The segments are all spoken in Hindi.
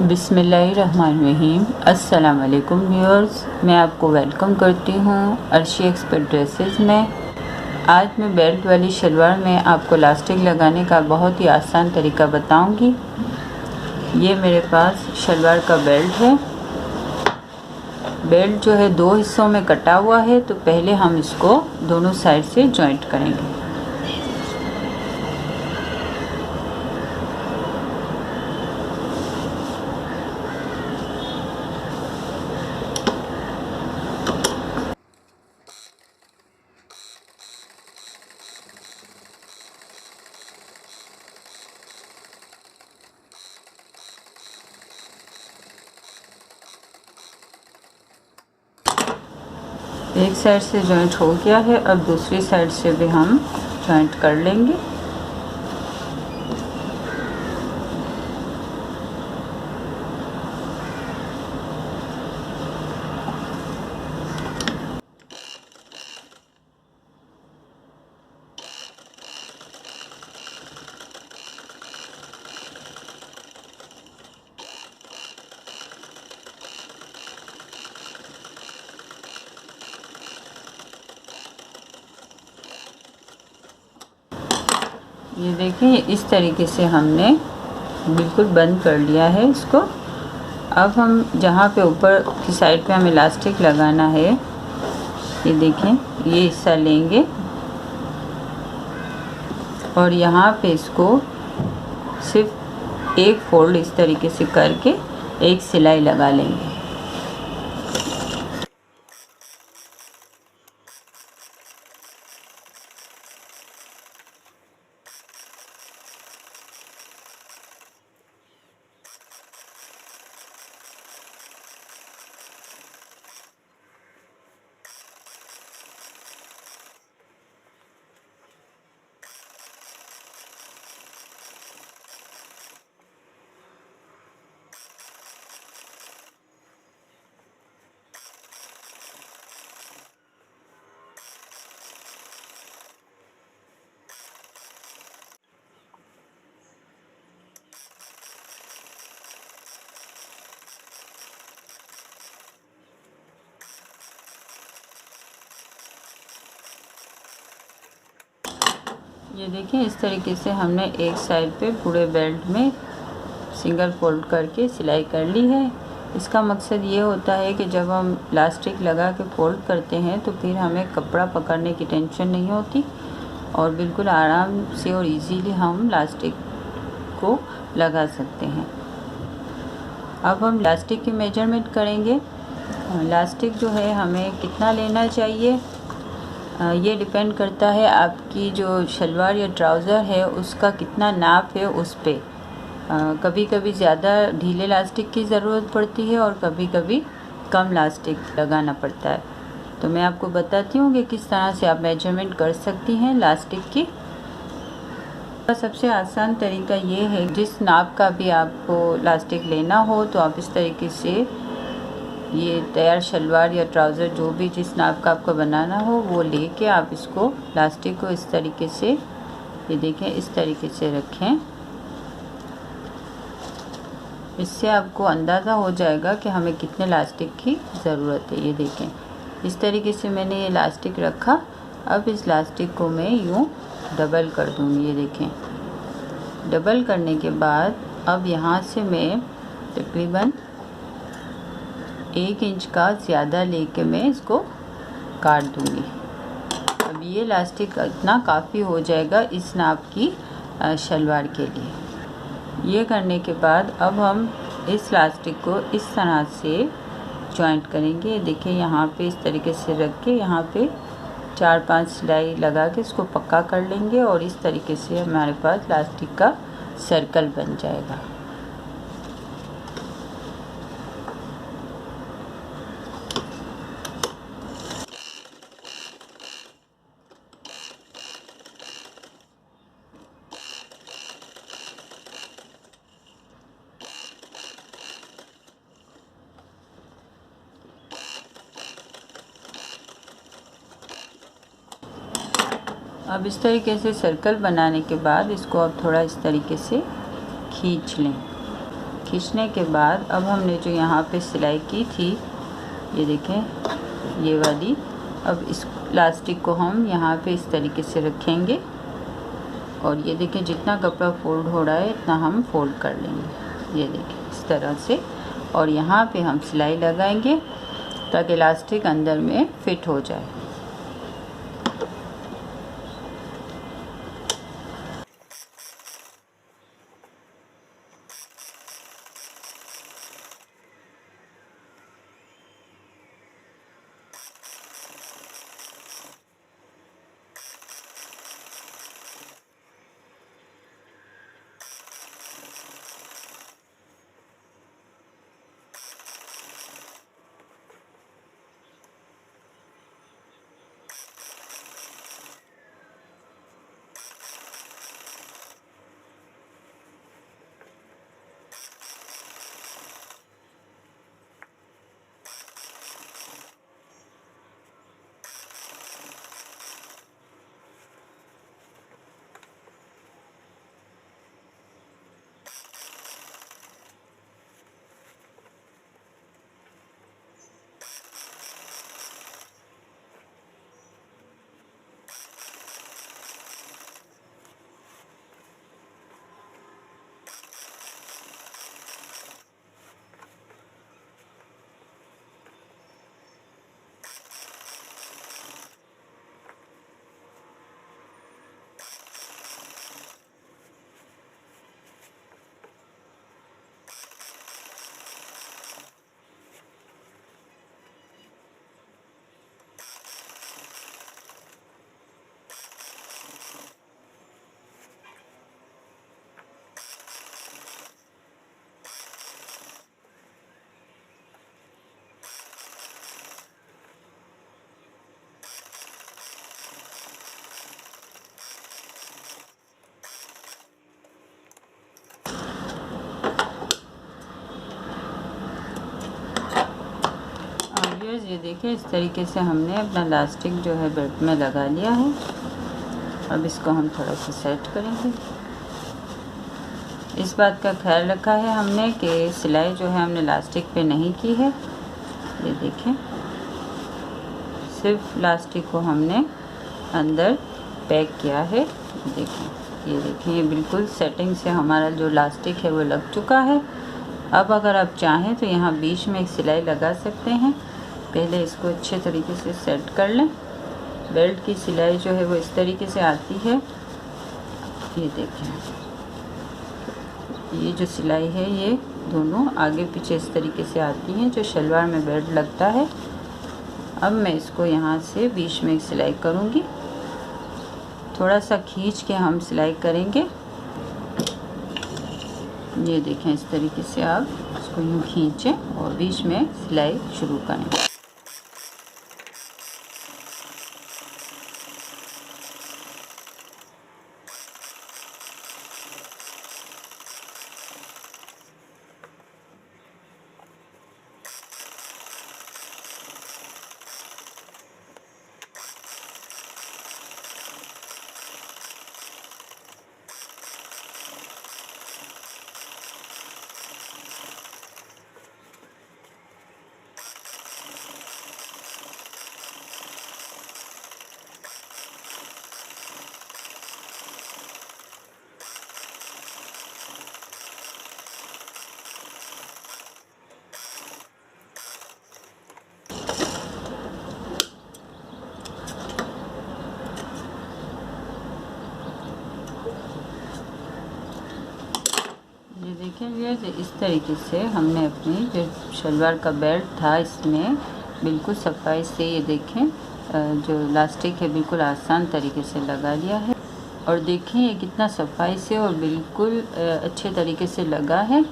बिस्मिल्लाहिर्रहमानिर्रहीम। अस्सलाम वालेकुम व्यूअर्स, मैं आपको वेलकम करती हूँ अर्शी एक्सपर्ट ड्रेसेस में। आज मैं बेल्ट वाली शलवार में आपको इलास्टिक लगाने का बहुत ही आसान तरीका बताऊंगी। ये मेरे पास शलवार का बेल्ट है। बेल्ट जो है दो हिस्सों में कटा हुआ है, तो पहले हम इसको दोनों साइड से जॉइंट करेंगे। एक साइड से जॉइंट हो गया है, अब दूसरी साइड से भी हम जॉइंट कर लेंगे। ये देखिए, इस तरीके से हमने बिल्कुल बंद कर लिया है इसको। अब हम जहाँ पे ऊपर की साइड पे हमें इलास्टिक लगाना है, ये देखें, ये हिस्सा लेंगे और यहाँ पे इसको सिर्फ एक फोल्ड इस तरीके से करके एक सिलाई लगा लेंगे। ये देखिए, इस तरीके से हमने एक साइड पे पूरे बेल्ट में सिंगल फोल्ड करके सिलाई कर ली है। इसका मकसद ये होता है कि जब हम इलास्टिक लगा के फोल्ड करते हैं तो फिर हमें कपड़ा पकड़ने की टेंशन नहीं होती और बिल्कुल आराम से और इजीली हम इलास्टिक को लगा सकते हैं। अब हम इलास्टिक की मेजरमेंट करेंगे। इलास्टिक जो है हमें कितना लेना चाहिए, ये डिपेंड करता है आपकी जो शलवार या ट्राउज़र है उसका कितना नाप है उस पे। कभी कभी ज़्यादा ढीले इलास्टिक की ज़रूरत पड़ती है और कभी कभी कम इलास्टिक लगाना पड़ता है। तो मैं आपको बताती हूँ कि किस तरह से आप मेजरमेंट कर सकती हैं इलास्टिक की। सबसे आसान तरीका ये है, जिस नाप का भी आपको इलास्टिक लेना हो तो आप इस तरीके से ये तैयार शलवार या ट्राउज़र जो भी जिस नाप का आपको बनाना हो वो लेके आप इसको इलास्टिक को इस तरीके से, ये देखें, इस तरीके से रखें। इससे आपको अंदाज़ा हो जाएगा कि हमें कितने इलास्टिक की ज़रूरत है। ये देखें, इस तरीके से मैंने ये इलास्टिक रखा। अब इस इलास्टिक को मैं यूँ डबल कर दूँगी। ये देखें, डबल करने के बाद अब यहाँ से मैं तकरीबन 1 इंच का ज़्यादा लेके मैं इसको काट दूँगी। अब ये इलास्टिक इतना काफ़ी हो जाएगा इस नाप की शलवार के लिए। ये करने के बाद अब हम इस इलास्टिक को इस तरह से जॉइंट करेंगे। देखिए, यहाँ पे इस तरीके से रख के यहाँ पे 4-5 सिलाई लगा के इसको पक्का कर लेंगे और इस तरीके से हमारे पास इलास्टिक का सर्कल बन जाएगा। अब इस तरीके से सर्कल बनाने के बाद इसको अब थोड़ा इस तरीके से खींच लें। खींचने के बाद अब हमने जो यहाँ पे सिलाई की थी, ये देखें ये वाली, अब इस इलास्टिक को हम यहाँ पे इस तरीके से रखेंगे और ये देखें जितना कपड़ा फोल्ड हो रहा है इतना हम फोल्ड कर लेंगे, ये देखें इस तरह से। और यहाँ पे हम सिलाई लगाएंगे ताकि इलास्टिक अंदर में फिट हो जाए। ये देखिए इस तरीके से हमने अपना इलास्टिक जो है बेल्ट में लगा लिया है। अब इसको हम थोड़ा सा सेट करेंगे। इस बात का ख्याल रखा है हमने कि सिलाई जो है हमने इलास्टिक पे नहीं की है। ये देखें सिर्फ इलास्टिक को हमने अंदर पैक किया है। ये देखें ये बिल्कुल सेटिंग से हमारा जो इलास्टिक है वो लग चुका है। अब अगर आप चाहें तो यहाँ बीच में एक सिलाई लगा सकते हैं। पहले इसको अच्छे तरीके से सेट कर लें। बेल्ट की सिलाई जो है वो इस तरीके से आती है। ये देखें ये जो सिलाई है ये दोनों आगे पीछे इस तरीके से आती हैं जो शलवार में बेल्ट लगता है। अब मैं इसको यहाँ से बीच में एक सिलाई करूँगी। थोड़ा सा खींच के हम सिलाई करेंगे। ये देखें इस तरीके से आप इसको यूँ खींचें और बीच में सिलाई शुरू करें। देखें व्यूअर्स इस तरीके से हमने अपनी जो शलवार का बेल्ट था इसमें बिल्कुल सफाई से ये देखें जो इलास्टिक है बिल्कुल आसान तरीके से लगा लिया है। और देखें ये कितना सफाई से और बिल्कुल अच्छे तरीके से लगा है।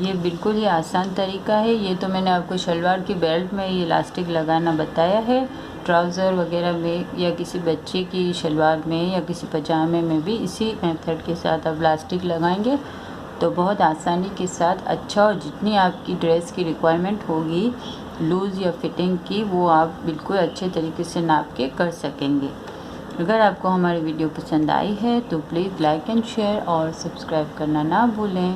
ये बिल्कुल ही आसान तरीका है। ये तो मैंने आपको शलवार की बेल्ट में ये इलास्टिक लगाना बताया है। ट्राउज़र वगैरह में या किसी बच्चे की शलवार में या किसी पजामे में भी इसी मेथड के साथ आप इलास्टिक लगाएंगे तो बहुत आसानी के साथ अच्छा, और जितनी आपकी ड्रेस की रिक्वायरमेंट होगी लूज़ या फिटिंग की वो आप बिल्कुल अच्छे तरीके से नाप के कर सकेंगे। अगर आपको हमारी वीडियो पसंद आई है तो प्लीज़ लाइक एंड शेयर और सब्सक्राइब करना ना भूलें।